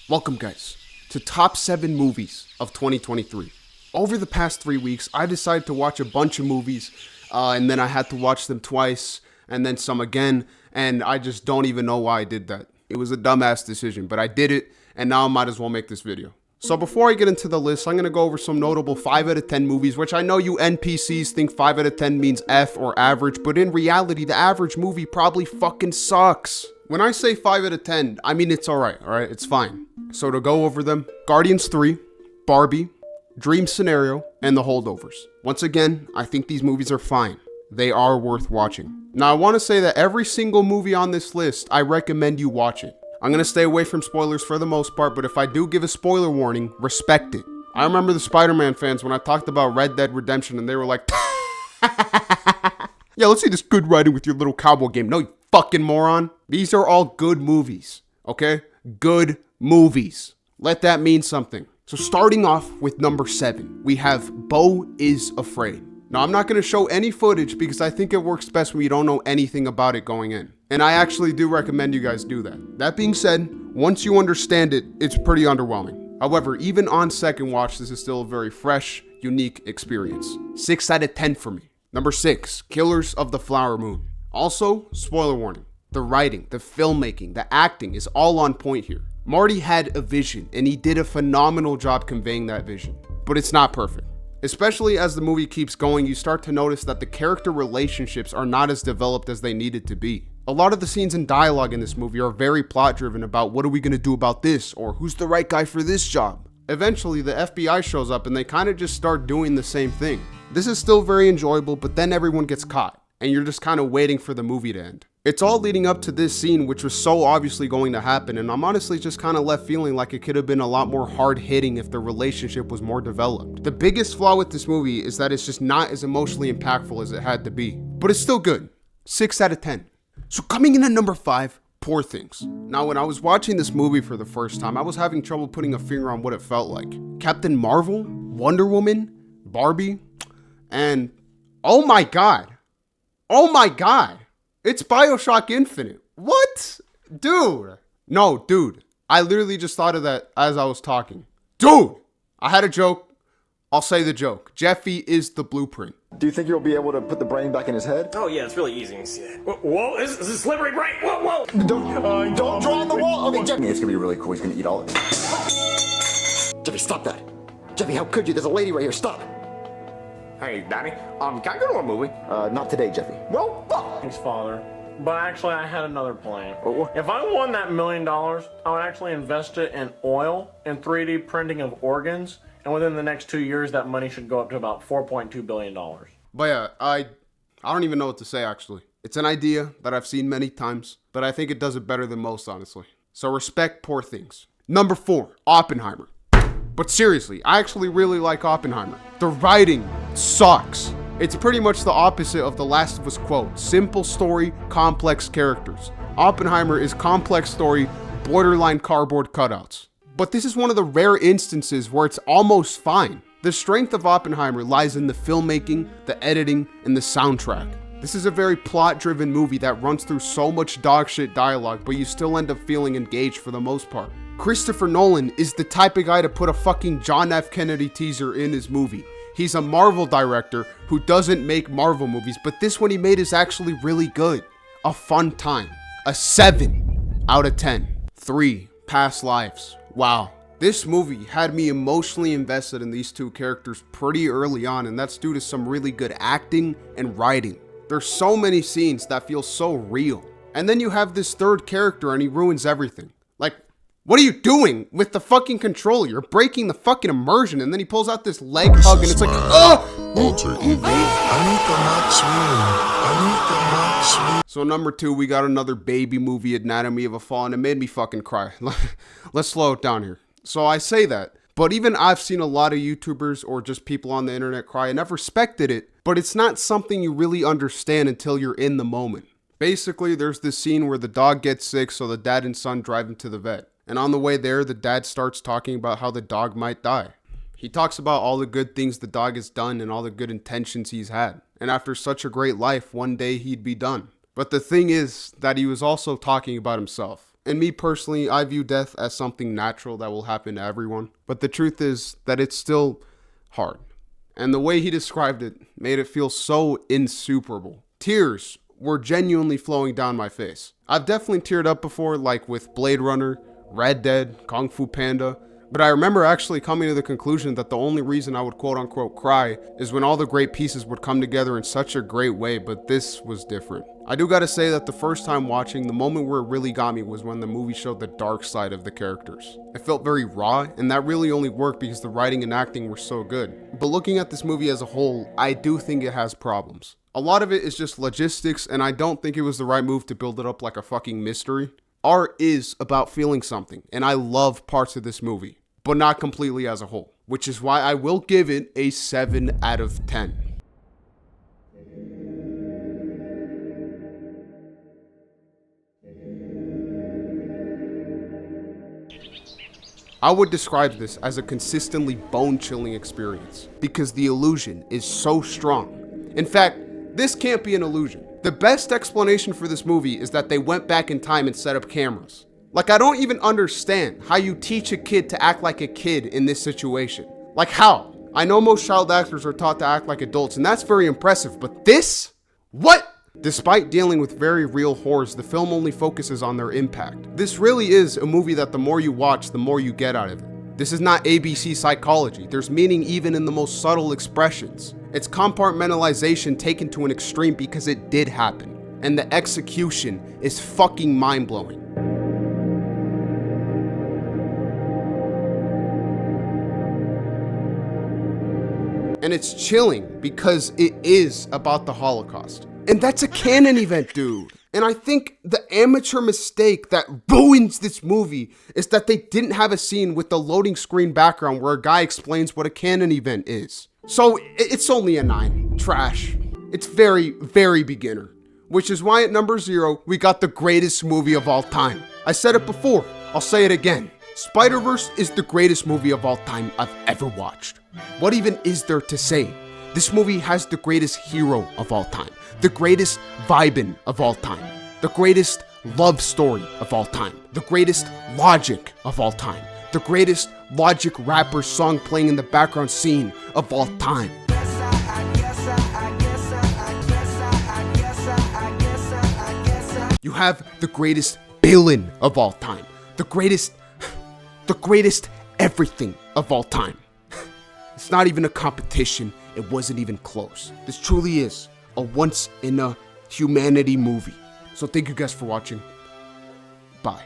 Welcome guys to top 7 movies of 2023. Over the past 3 weeks, I decided to watch a bunch of movies and then I had to watch them twice and then some again, and I just don't even know why I did that. It was a dumbass decision, but I did it, and now I might as well make this video. So before I get into the list, I'm going to go over some notable 5 out of 10 movies, which I know you NPCs think 5 out of 10 means F or average, but in reality, the average movie probably fucking sucks. When I say 5 out of 10, I mean it's alright, it's fine. So to go over them, Guardians 3, Barbie, Dream Scenario, and The Holdovers. Once again, I think these movies are fine. They are worth watching. Now I want to say that every single movie on this list, I recommend you watch it. I'm going to stay away from spoilers for the most part, but if I do give a spoiler warning, respect it. I remember the Spider-Man fans when I talked about Red Dead Redemption and they were like, yeah, let's see this good writing with your little cowboy game. No, you fucking moron. These are all good movies, okay? Good movies. Let that mean something. So starting off with number 7, we have Beau is Afraid. Now, I'm not going to show any footage because I think it works best when you don't know anything about it going in. And I actually do recommend you guys do that. That being said, once you understand it, it's pretty underwhelming. However, even on second watch, this is still a very fresh, unique experience. 6 out of 10 for me. Number 6, Killers of the Flower Moon. Also, spoiler warning, the writing, the filmmaking, the acting is all on point here. Marty had a vision and he did a phenomenal job conveying that vision, but it's not perfect. Especially as the movie keeps going, you start to notice that the character relationships are not as developed as they needed to be. A lot of the scenes and dialogue in this movie are very plot driven about what are we going to do about this, or who's the right guy for this job. Eventually the FBI shows up and they kind of just start doing the same thing. This is still very enjoyable, but then everyone gets caught and you're just kind of waiting for the movie to end. It's all leading up to this scene, which was so obviously going to happen, and I'm honestly just kind of left feeling like it could have been a lot more hard-hitting if the relationship was more developed. The biggest flaw with this movie is that it's just not as emotionally impactful as it had to be, but it's still good. 6 out of 10. So coming in at number 5, Poor Things. Now, when I was watching this movie for the first time, I was having trouble putting a finger on what it felt like. Captain Marvel, Wonder Woman, Barbie, and oh my god, it's BioShock Infinite. What? Dude. No, dude. I literally just thought of that as I was talking. Dude! I had a joke. I'll say the joke. Jeffy is the blueprint. Do you think you'll be able to put the brain back in his head? Oh yeah, it's really easy to see that. Whoa, this is a slippery brain. Whoa. Don't draw on the wall. Okay, Jeffy. It's gonna be really cool. He's gonna eat all of it. Jeffy, stop that. Jeffy, how could you? There's a lady right here. Stop. Hey, Daddy, can I go to a movie? Not today, Jeffy. Well, fuck. Thanks, Father. But actually, I had another plan. What? If I won that $1 million, I would actually invest it in oil and 3D printing of organs, and within the next 2 years, that money should go up to about $4.2 billion. But yeah, I don't even know what to say, actually. It's an idea that I've seen many times, but I think it does it better than most, honestly. So respect Poor Things. Number 4, Oppenheimer. But seriously, I actually really like Oppenheimer. The writing sucks. It's pretty much the opposite of The Last of Us quote. Simple story, complex characters. Oppenheimer is complex story, borderline cardboard cutouts. But this is one of the rare instances where it's almost fine. The strength of Oppenheimer lies in the filmmaking, the editing, and the soundtrack. This is a very plot-driven movie that runs through so much dogshit dialogue, but you still end up feeling engaged for the most part. Christopher Nolan is the type of guy to put a fucking John F. Kennedy teaser in his movie. He's a Marvel director who doesn't make Marvel movies, but this one he made is actually really good. A fun time. A 7 out of 10. 3 Past Lives. Wow. This movie had me emotionally invested in these two characters pretty early on, and that's due to some really good acting and writing. There's so many scenes that feel so real. And then you have this third character and he ruins everything. Like, what are you doing with the fucking controller? You're breaking the fucking immersion. And then he pulls out this leg hug and it's like, So number 2, we got another baby movie, Anatomy of a Fall, and it made me fucking cry. Let's slow it down here. So I say that, but even I've seen a lot of YouTubers or just people on the internet cry, and I've respected it, but it's not something you really understand until you're in the moment. Basically, there's this scene where the dog gets sick, so the dad and son drive him to the vet. And on the way there, the dad starts talking about how the dog might die. He talks about all the good things the dog has done and all the good intentions he's had. And after such a great life, one day he'd be done. But the thing is that he was also talking about himself. And me personally, I view death as something natural that will happen to everyone. But the truth is that it's still hard. And the way he described it made it feel so insuperable. Tears were genuinely flowing down my face. I've definitely teared up before, like with Blade Runner, Red Dead, Kung Fu Panda. But I remember actually coming to the conclusion that the only reason I would quote unquote cry is when all the great pieces would come together in such a great way, but this was different. I do gotta say that the first time watching, the moment where it really got me was when the movie showed the dark side of the characters. It felt very raw, and that really only worked because the writing and acting were so good. But looking at this movie as a whole, I do think it has problems. A lot of it is just logistics, and I don't think it was the right move to build it up like a fucking mystery. Art is about feeling something, and I love parts of this movie, but not completely as a whole, which is why I will give it a 7 out of 10. I would describe this as a consistently bone-chilling experience because the illusion is so strong. In fact, this can't be an illusion. The best explanation for this movie is that they went back in time and set up cameras. Like, I don't even understand how you teach a kid to act like a kid in this situation. Like, how? I know most child actors are taught to act like adults, and that's very impressive, but this? What? Despite dealing with very real horrors, the film only focuses on their impact. This really is a movie that the more you watch, the more you get out of it. This is not ABC psychology. There's meaning even in the most subtle expressions. It's compartmentalization taken to an extreme because it did happen. And the execution is fucking mind-blowing. And it's chilling because it is about the Holocaust. And that's a canon event, dude. And I think the amateur mistake that ruins this movie is that they didn't have a scene with the loading screen background where a guy explains what a canon event is. So it's only a 9. Trash. It's very, very beginner. Which is why at number 0, we got the greatest movie of all time. I said it before, I'll say it again. Spider-Verse is the greatest movie of all time I've ever watched. What even is there to say? This movie has the greatest hero of all time, the greatest vibin' of all time, the greatest love story of all time, the greatest logic of all time, the greatest Logic rapper song playing in the background scene of all time. You have the greatest villain of all time, the greatest everything of all time. It's not even a competition. It wasn't even close. This truly is a once in a humanity movie. So thank you guys for watching. Bye.